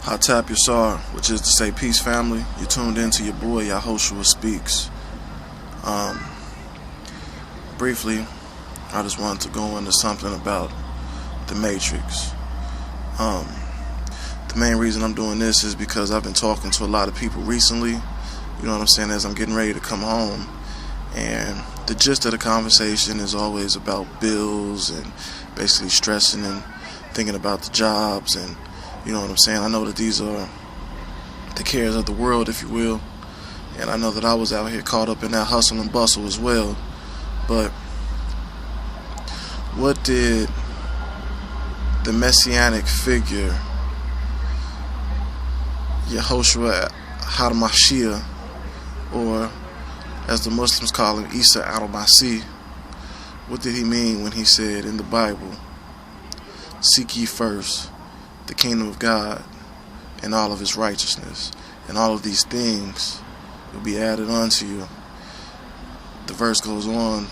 I tap your SAR, which is to say peace family. You tuned into your boy Yahoshua Speaks. Briefly, I just wanted to go into something about the Matrix. The main reason I'm doing this is because I've been talking to a lot of people recently, you know what I'm saying, as I'm getting ready to come home. And the gist of the conversation is always about bills and basically stressing and thinking about the jobs and, you know what I'm saying. I know that these are the cares of the world, if you will. And I know that I was out here caught up in that hustle and bustle as well. But what did the messianic figure, Yahoshua HaMashiach, or as the Muslims call him, Isa al-Masih, what did he mean when he said in the Bible, "Seek ye first the kingdom of God and all of his righteousness, and all of these things will be added unto you"? The verse goes on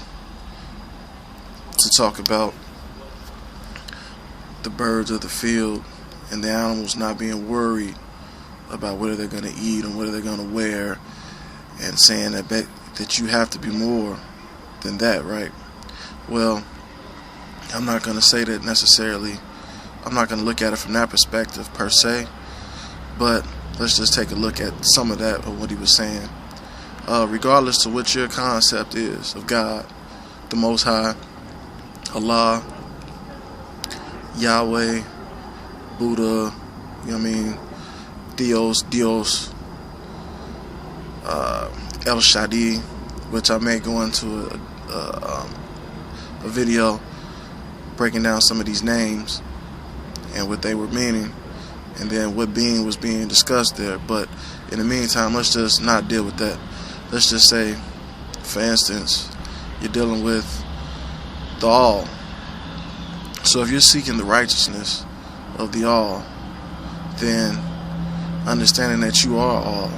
to talk about the birds of the field and the animals not being worried about whether they're going to eat and whether they're going to wear, and saying that you have to be more than that, right? Well, I'm not going to say that necessarily. I'm not going to look at it from that perspective per se, but let's just take a look at some of that of what he was saying. Regardless of what your concept is of God, the Most High, Allah, Yahweh, Buddha, you know what I mean, Dios, El Shaddai, which I may go into a video breaking down some of these names and what they were meaning, and then what being was being discussed there. But in the meantime, let's just not deal with that. Let's just say, for instance, you're dealing with the all. So if you're seeking the righteousness of the all, then understanding that you are all,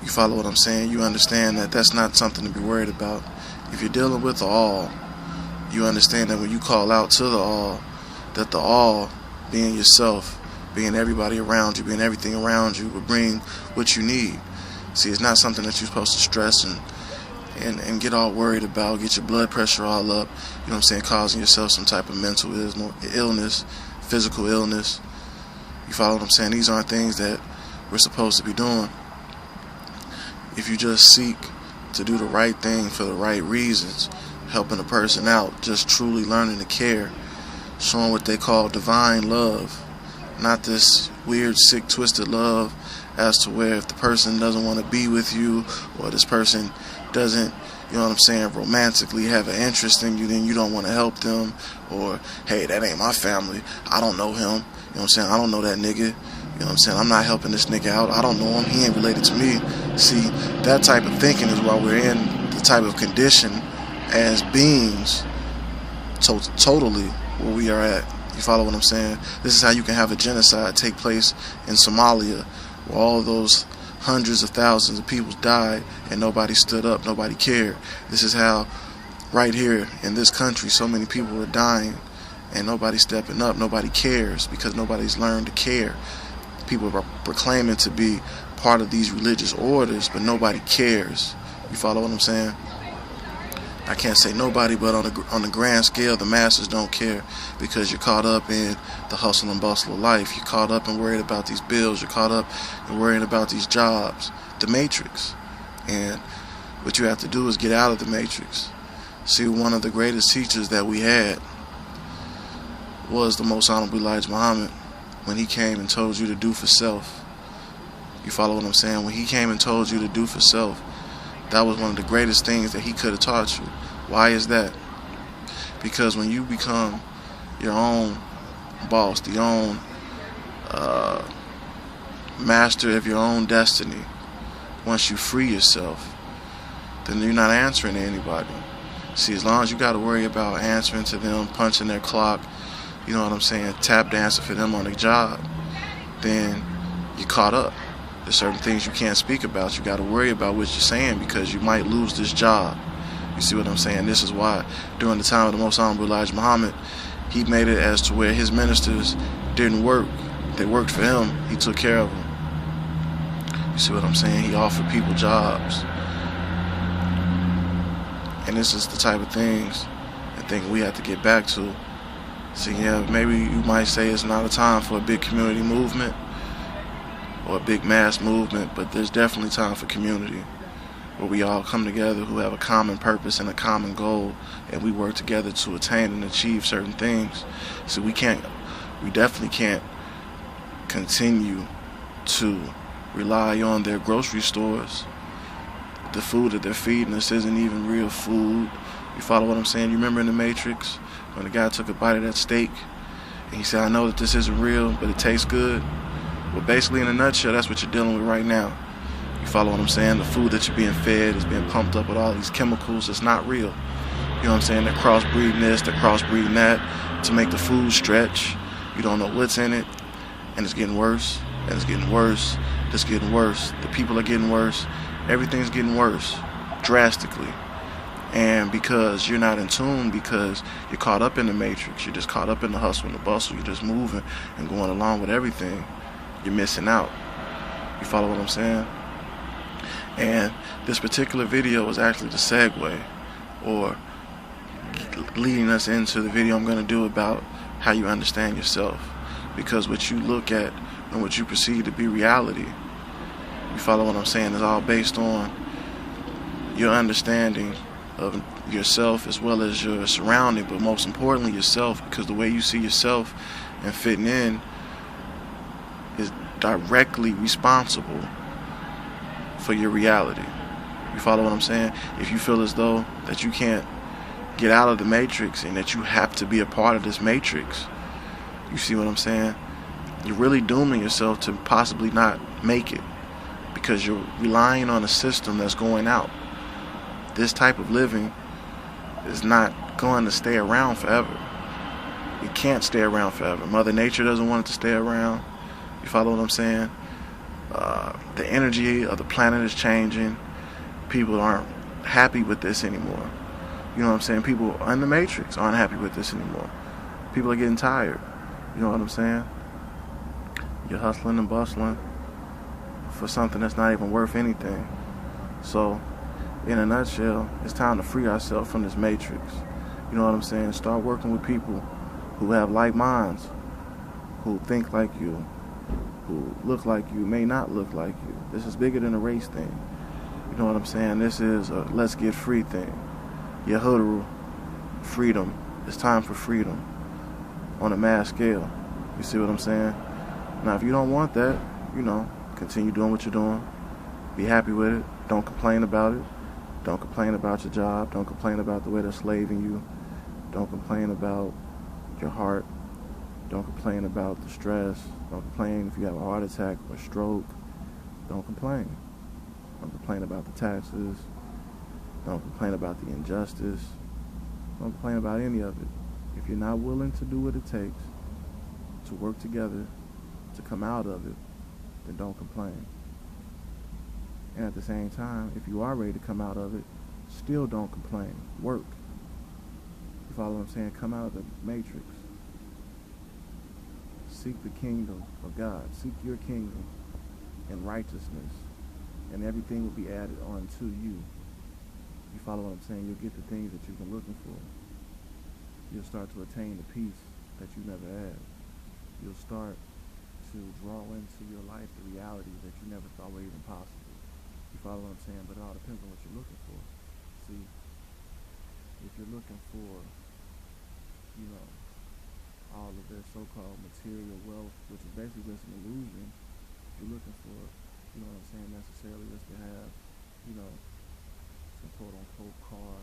you follow what I'm saying? You understand that that's not something to be worried about. If you're dealing with the all, you understand that when you call out to the all, that the all, being yourself, being everybody around you, being everything around you, will bring what you need. See, it's not something that you're supposed to stress and get all worried about, get your blood pressure all up, you know what I'm saying, causing yourself some type of mental illness, physical illness. You follow what I'm saying? These aren't things that we're supposed to be doing. If you just seek to do the right thing for the right reasons, helping a person out, just truly learning to care, showing what they call divine love, not this weird, sick, twisted love as to where if the person doesn't want to be with you, or this person doesn't, you know what I'm saying, romantically have an interest in you, then you don't want to help them, or, hey, that ain't my family, I don't know him, you know what I'm saying, I don't know that nigga, you know what I'm saying, I'm not helping this nigga out, I don't know him, he ain't related to me. See, that type of thinking is why we're in the type of condition as beings, totally where we are at. You follow what I'm saying? This is how you can have a genocide take place in Somalia, where all those hundreds of thousands of people died and nobody stood up, nobody cared. This is how right here in this country so many people are dying and nobody's stepping up, nobody cares, because nobody's learned to care. People are proclaiming to be part of these religious orders, but nobody cares. You follow what I'm saying? I can't say nobody, but on the grand scale, the masses don't care, because you're caught up in the hustle and bustle of life. You're caught up and worried about these bills. You're caught up and worried about these jobs, the matrix. And what you have to do is get out of the matrix. See, one of the greatest teachers that we had was the Most Honorable Elijah Muhammad, when he came and told you to do for self. You follow what I'm saying? When he came and told you to do for self, that was one of the greatest things that he could have taught you. Why is that? Because when you become your own boss, the own master of your own destiny, once you free yourself, then you're not answering to anybody. See, as long as you got to worry about answering to them, punching their clock, you know what I'm saying, tap dancing for them on the job, then you're caught up. There's certain things you can't speak about. You got to worry about what you're saying, because you might lose this job. You see what I'm saying? This is why during the time of the Most Honorable Elijah Muhammad, he made it as to where his ministers didn't work they worked for him, he took care of them. You see what I'm saying? He offered people jobs. And this is the type of things I think we have to get back to. See, yeah, maybe you might say it's not a time for a big community movement or a big mass movement, but there's definitely time for community, where we all come together who have a common purpose and a common goal, and we work together to attain and achieve certain things. So we definitely can't continue to rely on their grocery stores. The food that they're feeding us isn't even real food. You follow what I'm saying? You remember in the Matrix when the guy took a bite of that steak and he said, I know that this isn't real, but it tastes good? Well, basically in a nutshell, that's what you're dealing with right now. You follow what I'm saying? The food that you're being fed is being pumped up with all these chemicals. It's not real. You know what I'm saying? They're crossbreeding this, they're crossbreeding that to make the food stretch. You don't know what's in it, and it's getting worse, and it's getting worse, it's getting worse. The people are getting worse. Everything's getting worse, drastically. And because you're not in tune, because you're caught up in the matrix, you're just caught up in the hustle and the bustle, you're just moving and going along with everything, you're missing out. You follow what I'm saying? And this particular video was actually the segue, or leading us into the video I'm going to do about how you understand yourself. Because what you look at and what you perceive to be reality, you follow what I'm saying, is all based on your understanding of yourself as well as your surrounding, but most importantly yourself, because the way you see yourself and fitting in is directly responsible for your reality. You follow what I'm saying? If you feel as though that you can't get out of the matrix and that you have to be a part of this matrix, you see what I'm saying? You're really dooming yourself to possibly not make it, because you're relying on a system that's going out. This type of living is not going to stay around forever. It can't stay around forever. Mother Nature doesn't want it to stay around. You follow what I'm saying? The energy of the planet is changing. People aren't happy with this anymore. You know what I'm saying? People in the matrix aren't happy with this anymore. People are getting tired. You know what I'm saying? You're hustling and bustling for something that's not even worth anything. So, in a nutshell, it's time to free ourselves from this matrix. You know what I'm saying? Start working with people who have like minds, who think like you, who look like you, may not look like you. This is bigger than a race thing. You know what I'm saying? This is a let's get free thing. Yahoshua, freedom. It's time for freedom on a mass scale. You see what I'm saying? Now, if you don't want that, continue doing what you're doing. Be happy with it. Don't complain about it. Don't complain about your job. Don't complain about the way they're slaving you. Don't complain about your heart. Don't complain about the stress. Don't complain if you have a heart attack or stroke. Don't complain. Don't complain about the taxes. Don't complain about the injustice. Don't complain about any of it. If you're not willing to do what it takes to work together to come out of it, then don't complain. And at the same time, if you are ready to come out of it, still don't complain. Work. You follow what I'm saying? Come out of the matrix. Seek the kingdom of God. Seek your kingdom and righteousness, and everything will be added on to you. You follow what I'm saying? You'll get the things that you've been looking for. You'll start to attain the peace that you never had. You'll start to draw into your life the reality that you never thought were even possible. You follow what I'm saying? But it all depends on what you're looking for. See, if you're looking for, all of their so-called material wealth, which is basically just an illusion, if you're looking for, necessarily just to have, some quote-unquote car,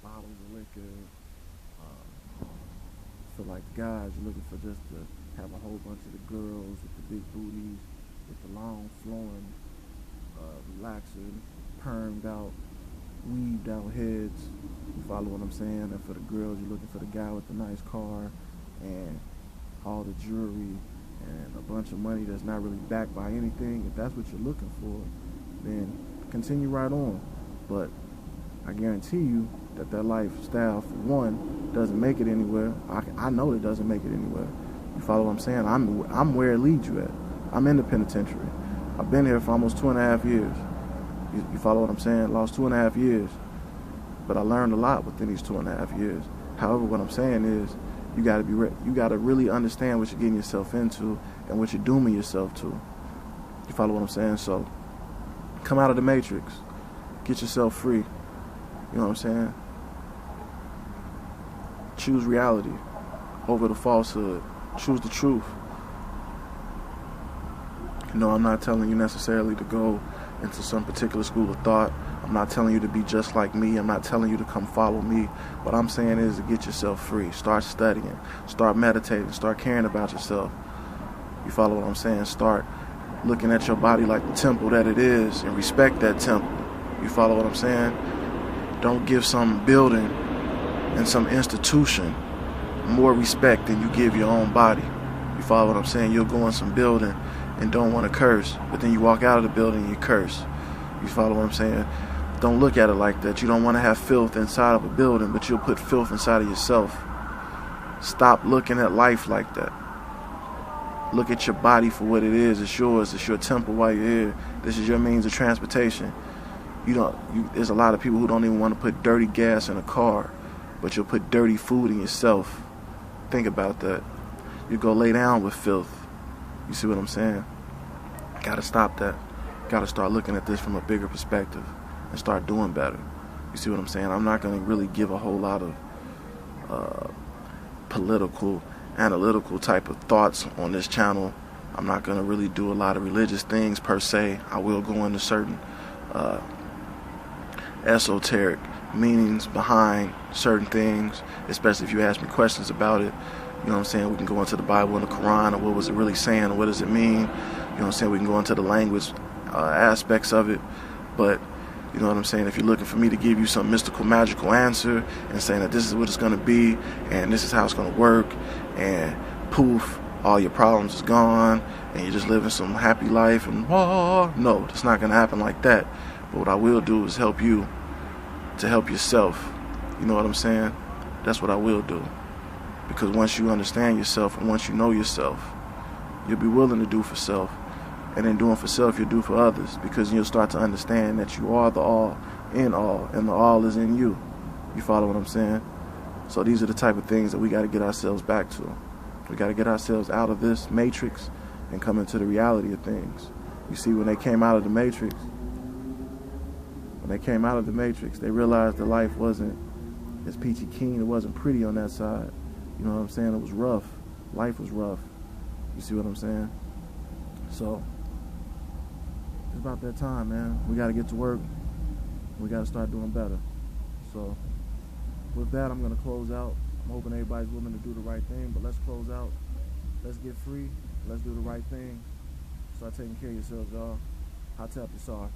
bottles of liquor, for like guys, you're looking for just to have a whole bunch of the girls with the big booties, with the long flowing, relaxing, permed out, weaved out heads. You follow what I'm saying? And for the girls, you're looking for the guy with the nice car and all the jewelry and a bunch of money that's not really backed by anything. If that's what you're looking for, then continue right on. But I guarantee you that lifestyle, for one, doesn't make it anywhere. I know it doesn't make it anywhere. You follow what I'm saying? I'm where it leads you at. I'm in the penitentiary. I've been here for almost 2.5 years. You follow what I'm saying? Lost 2.5 years. But I learned a lot within these 2.5 years. However, what I'm saying is, you gotta really understand what you're getting yourself into and what you're dooming yourself to. You follow what I'm saying? So, come out of the matrix. Get yourself free. You know what I'm saying? Choose reality over the falsehood. Choose the truth. You know, I'm not telling you necessarily to go into some particular school of thought. I'm not telling you to be just like me. I'm not telling you to come follow me. What I'm saying is to get yourself free. Start studying. Start meditating. Start caring about yourself. You follow what I'm saying? Start looking at your body like the temple that it is and respect that temple. You follow what I'm saying? Don't give some building and some institution more respect than you give your own body. You follow what I'm saying? You'll go in some building and don't want to curse, but then you walk out of the building and you curse. You follow what I'm saying? Don't look at it like that. You don't want to have filth inside of a building, but you'll put filth inside of yourself. Stop looking at life like that. Look at your body for what it is. It's yours. It's your temple while you're here. This is your means of transportation. There's a lot of people who don't even want to put dirty gas in a car, but you'll put dirty food in yourself. Think about that. You go lay down with filth. You see what I'm saying? Gotta stop that. Gotta start looking at this from a bigger perspective and start doing better. You see what I'm saying? I'm not going to really give a whole lot of political, analytical type of thoughts on this channel. I'm not going to really do a lot of religious things per se. I will go into certain esoteric meanings behind certain things, especially if you ask me questions about it. You know what I'm saying? We can go into the Bible and the Quran, and what was it really saying, and what does it mean? You know what I'm saying? We can go into the language aspects of it, but you know what I'm saying? If you're looking for me to give you some mystical, magical answer and saying that this is what it's going to be and this is how it's going to work, and poof, all your problems is gone and you're just living some happy life and no, it's not going to happen like that. But what I will do is help you to help yourself. You know what I'm saying? That's what I will do. Because once you understand yourself and once you know yourself, you'll be willing to do for self. And in doing for self, you'll do for others, because you'll start to understand that you are the all in all, and the all is in you. You follow what I'm saying? So these are the type of things that we got to get ourselves back to. We got to get ourselves out of this matrix and come into the reality of things. You see, when they came out of the matrix, they realized that life wasn't as peachy keen. It wasn't pretty on that side. You know what I'm saying? It was rough. Life was rough. You see what I'm saying? So it's about that time, man. We got to get to work. We got to start doing better. So with that, I'm going to close out. I'm hoping everybody's willing to do the right thing, but let's close out. Let's get free. Let's do the right thing. Start taking care of yourselves, y'all. Hot tap your